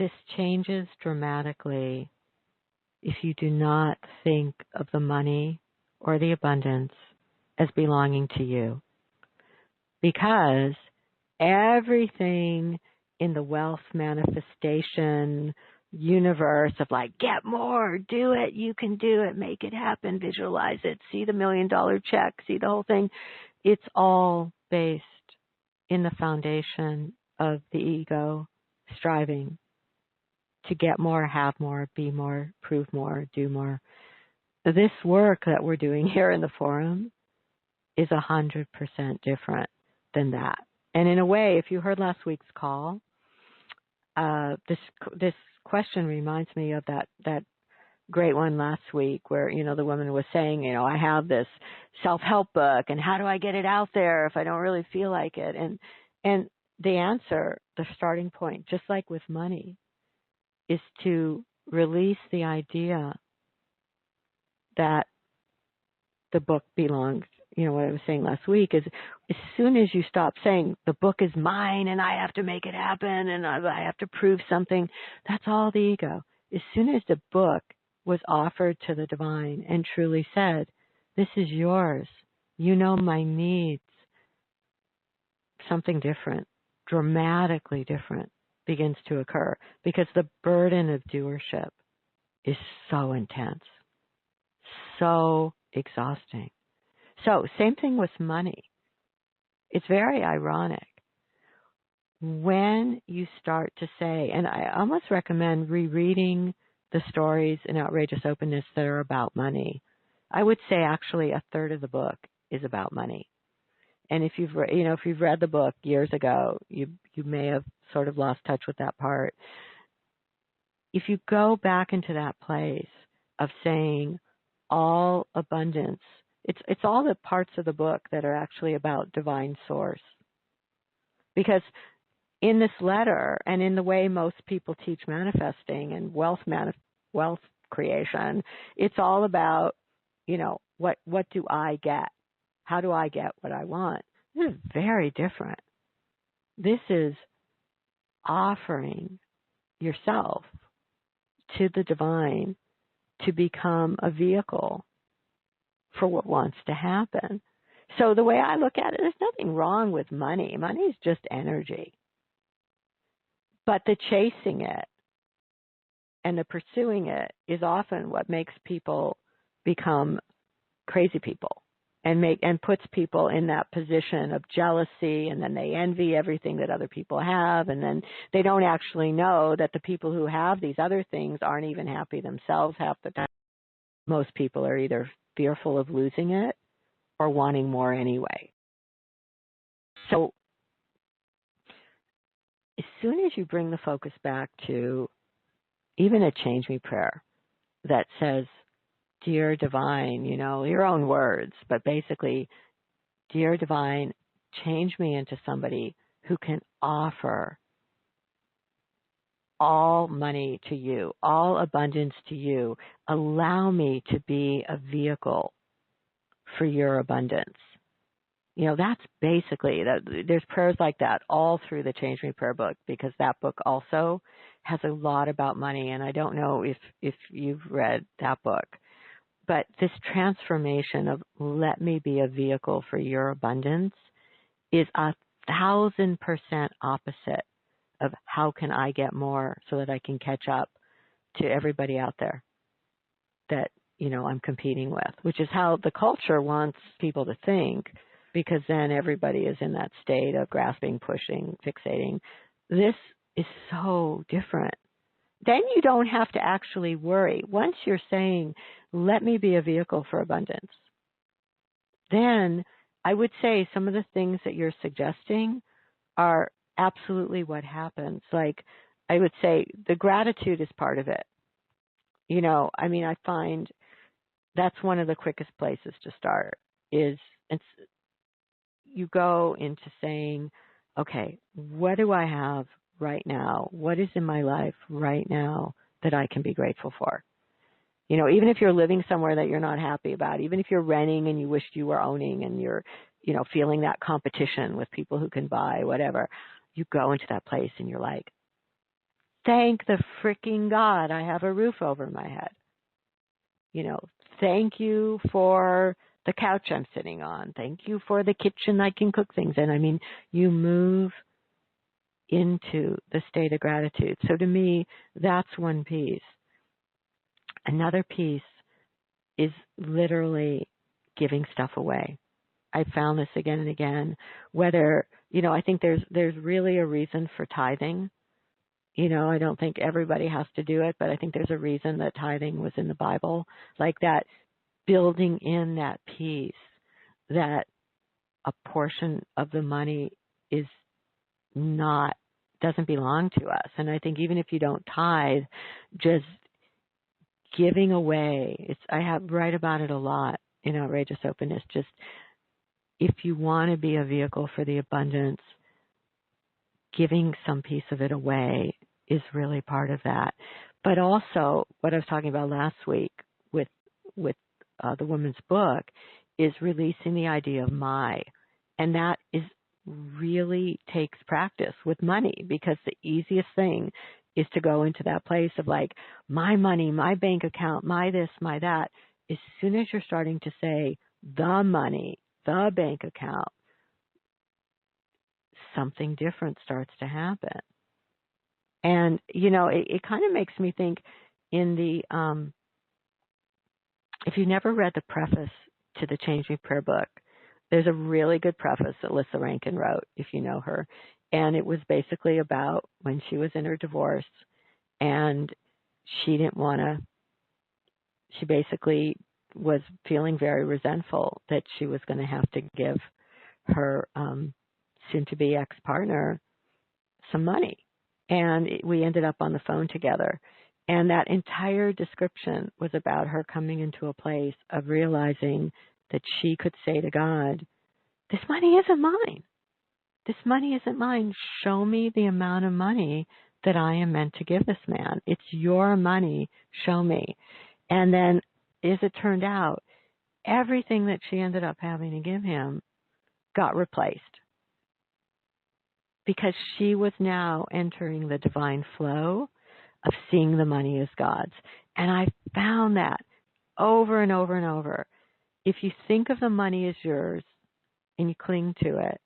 this changes dramatically if you do not think of the money or the abundance as belonging to you. Because everything in the wealth manifestation universe of like, get more, do it, you can do it, make it happen, visualize it, see the $1 million check, see the whole thing, it's all based in the foundation of the ego striving to get more, have more, be more, prove more, do more. This work that we're doing here in the forum is 100% different than that. And in a way, if you heard last week's call, this question reminds me of that great one last week where, the woman was saying, I have this self-help book and how do I get it out there if I don't really feel like it? And the answer, the starting point, just like with money, is to release the idea that the book belongs. What I was saying last week is as soon as you stop saying the book is mine and I have to make it happen and I have to prove something, that's all the ego. As soon as the book was offered to the divine and truly said, this is yours, you know my needs, something different, dramatically different begins to occur because the burden of doership is so intense, so exhausting. So, same thing with money. It's very ironic. When you start to say, and I almost recommend rereading the stories in Outrageous Openness that are about money. I would say actually a third of the book is about money. And if you've read the book years ago, you may have sort of lost touch with that part. If you go back into that place of saying all abundance, it's all the parts of the book that are actually about divine source. Because in this letter and in the way most people teach manifesting and wealth creation, it's all about, what do I get? How do I get what I want? This is very different. This is offering yourself to the divine to become a vehicle for what wants to happen. So the way I look at it, there's nothing wrong with money. Money is just energy. But the chasing it and the pursuing it is often what makes people become crazy people and puts people in that position of jealousy, and then they envy everything that other people have, and then they don't actually know that the people who have these other things aren't even happy themselves half the time. Most people are either fearful of losing it or wanting more anyway. So as soon as you bring the focus back to even a change me prayer that says, dear divine, your own words, but basically, dear divine, change me into somebody who can offer all money to you, all abundance to you. Allow me to be a vehicle for your abundance. That's basically, there's prayers like that all through the Change Me Prayer book, because that book also has a lot about money. And I don't know if you've read that book, but this transformation of let me be a vehicle for your abundance is 1,000% opposite of how can I get more so that I can catch up to everybody out there that, I'm competing with, which is how the culture wants people to think, because then everybody is in that state of grasping, pushing, fixating. This is so different. Then you don't have to actually worry. Once you're saying, let me be a vehicle for abundance, then I would say some of the things that you're suggesting are absolutely what happens. Like, I would say the gratitude is part of it. I find that's one of the quickest places to start is you go into saying, okay, what do I have right now? What is in my life right now that I can be grateful for? Even if you're living somewhere that you're not happy about, even if you're renting and you wished you were owning and you're, feeling that competition with people who can buy, whatever, you go into that place and you're like, Thank the freaking God I have a roof over my head. You know, thank you for the couch I'm sitting on. Thank you for the kitchen I can cook things in. I mean, you move into the state of gratitude. So to me, that's one piece. Another piece is literally giving stuff away. I found this again and again, whether, you know, I think there's really a reason for tithing. You know, I don't think everybody has to do it, but I think there's a reason that tithing was in the Bible, like that, building in that piece that a portion of the money is not, doesn't belong to us. And I think even if you don't tithe, just giving away, I write about it a lot in Outrageous Openness, just if you want to be a vehicle for the abundance, giving some piece of it away is really part of that. But also, what I was talking about last week with the woman's book is releasing the idea of my, and that is really takes practice with money, because the easiest thing is to go into that place of like, my money, my bank account, my this, my that. As soon as you're starting to say the money, the bank account, something different starts to happen. And, you know, it kind of makes me think in the, if you've never read the preface to the Change Me Prayer book, there's a really good preface that Lissa Rankin wrote, if you know her. And it was basically about when she was in her divorce and she didn't want to, she basically was feeling very resentful that she was going to have to give her soon-to-be ex-partner some money. And we ended up on the phone together. And that entire description was about her coming into a place of realizing that she could say to God, this money isn't mine. This money isn't mine. Show me the amount of money that I am meant to give this man. It's your money. Show me. And then, as it turned out, everything that she ended up having to give him got replaced, because she was now entering the divine flow of seeing the money as God's. And I found that over and over and over. If you think of the money as yours and you cling to it,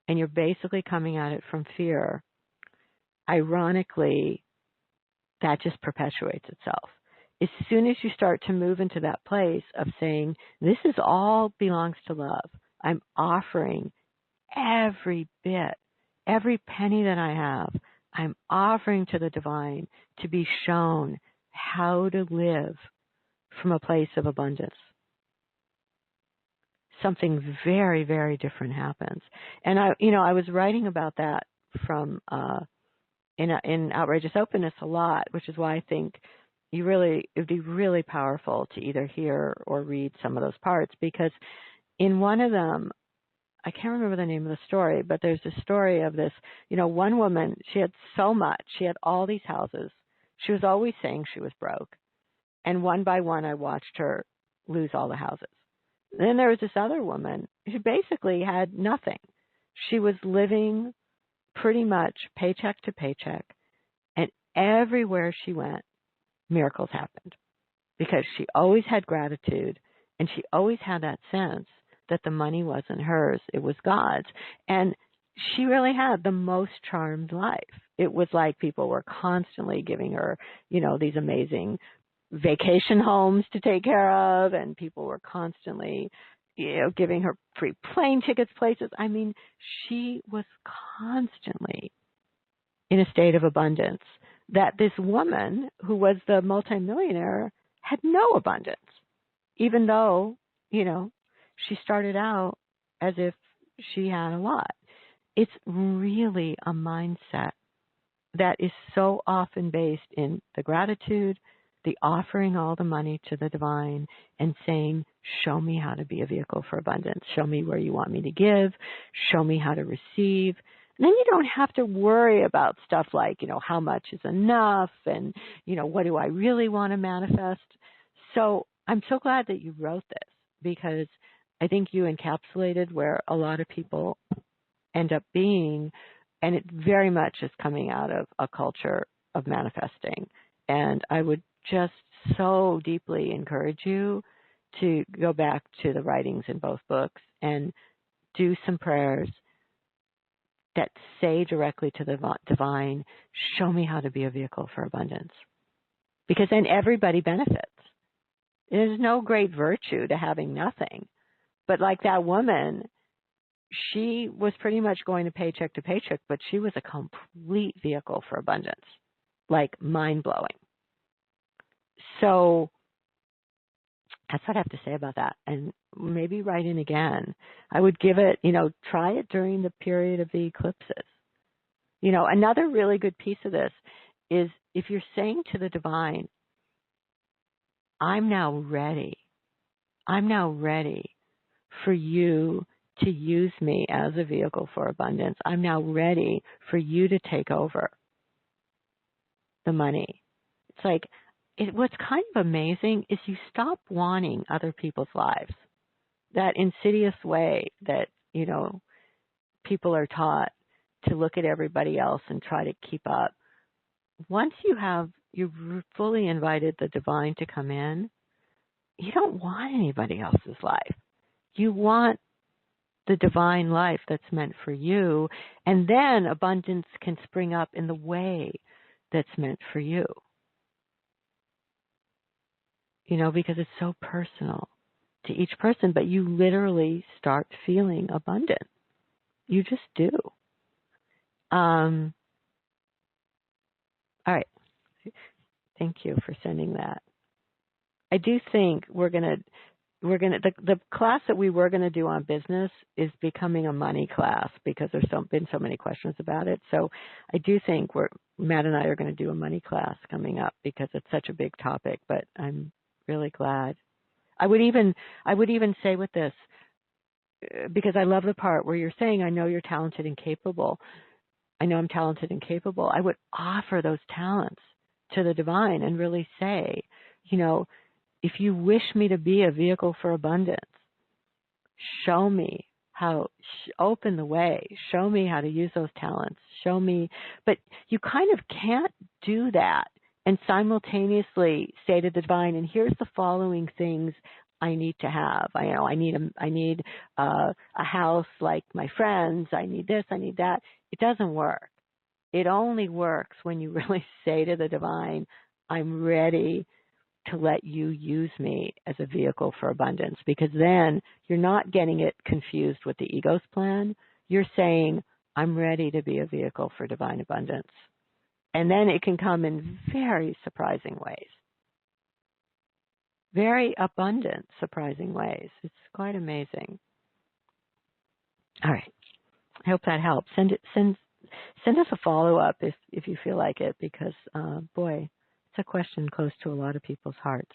and you're basically coming at it from fear, ironically, that just perpetuates itself. As soon as you start to move into that place of saying, this is all belongs to love, I'm offering every bit, every penny that I have, I'm offering to the divine to be shown how to live from a place of abundance. Something very, very different happens. And I was writing about that from in Outrageous Openness a lot, which is why I think it would be really powerful to either hear or read some of those parts, because in one of them, I can't remember the name of the story, but there's a story of this, one woman, she had so much. She had all these houses. She was always saying she was broke. And one by one, I watched her lose all the houses. Then there was this other woman who basically had nothing. She was living pretty much paycheck to paycheck. And everywhere she went, miracles happened, because she always had gratitude, and she always had that sense that the money wasn't hers, it was God's. And she really had the most charmed life. It was like people were constantly giving her, these amazing vacation homes to take care of, and people were constantly, giving her free plane tickets, places. I mean, she was constantly in a state of abundance that this woman who was the multimillionaire had no abundance, even though, she started out as if she had a lot. It's really a mindset that is so often based in the gratitude, the offering all the money to the divine, and saying, show me how to be a vehicle for abundance. Show me where you want me to give. Show me how to receive. And then you don't have to worry about stuff like, how much is enough, and, what do I really want to manifest? So I'm so glad that you wrote this, because I think you encapsulated where a lot of people end up being, and it very much is coming out of a culture of manifesting. And I would just so deeply encourage you to go back to the writings in both books and do some prayers that say directly to the divine, show me how to be a vehicle for abundance. Because then everybody benefits. There's no great virtue to having nothing. But like that woman, she was pretty much going to paycheck, but she was a complete vehicle for abundance, like mind-blowing. So that's what I have to say about that. And maybe write in again. I would give it, try it during the period of the eclipses. Another really good piece of this is if you're saying to the divine, I'm now ready for you to use me as a vehicle for abundance. I'm now ready for you to take over the money. It's like, what's kind of amazing is you stop wanting other people's lives. That insidious way that, people are taught to look at everybody else and try to keep up. Once you've fully invited the divine to come in, you don't want anybody else's life. You want the divine life that's meant for you, and then abundance can spring up in the way that's meant for you. Because it's so personal to each person, but you literally start feeling abundant. You just do. All right. Thank you for sending that. I do think the class that we were going to do on business is becoming a money class because there's been so many questions about it. So I do think Matt and I are going to do a money class coming up because it's such a big topic, but I'm really glad. I would even say with this, because I love the part where you're saying, I know you're talented and capable. I know I'm talented and capable. I would offer those talents to the divine and really say, if you wish me to be a vehicle for abundance, show me how, open the way, show me how to use those talents, show me. But you kind of can't do that and simultaneously say to the divine, and here's the following things I need to have. I need a house like my friends. I need this, I need that. It doesn't work. It only works when you really say to the divine, I'm ready to let you use me as a vehicle for abundance, because then you're not getting it confused with the ego's plan. You're saying, I'm ready to be a vehicle for divine abundance. And then it can come in very surprising ways. Very abundant, surprising ways. It's quite amazing. All right. I hope that helps. Send us a follow-up if you feel like it, because, boy, it's a question close to a lot of people's hearts.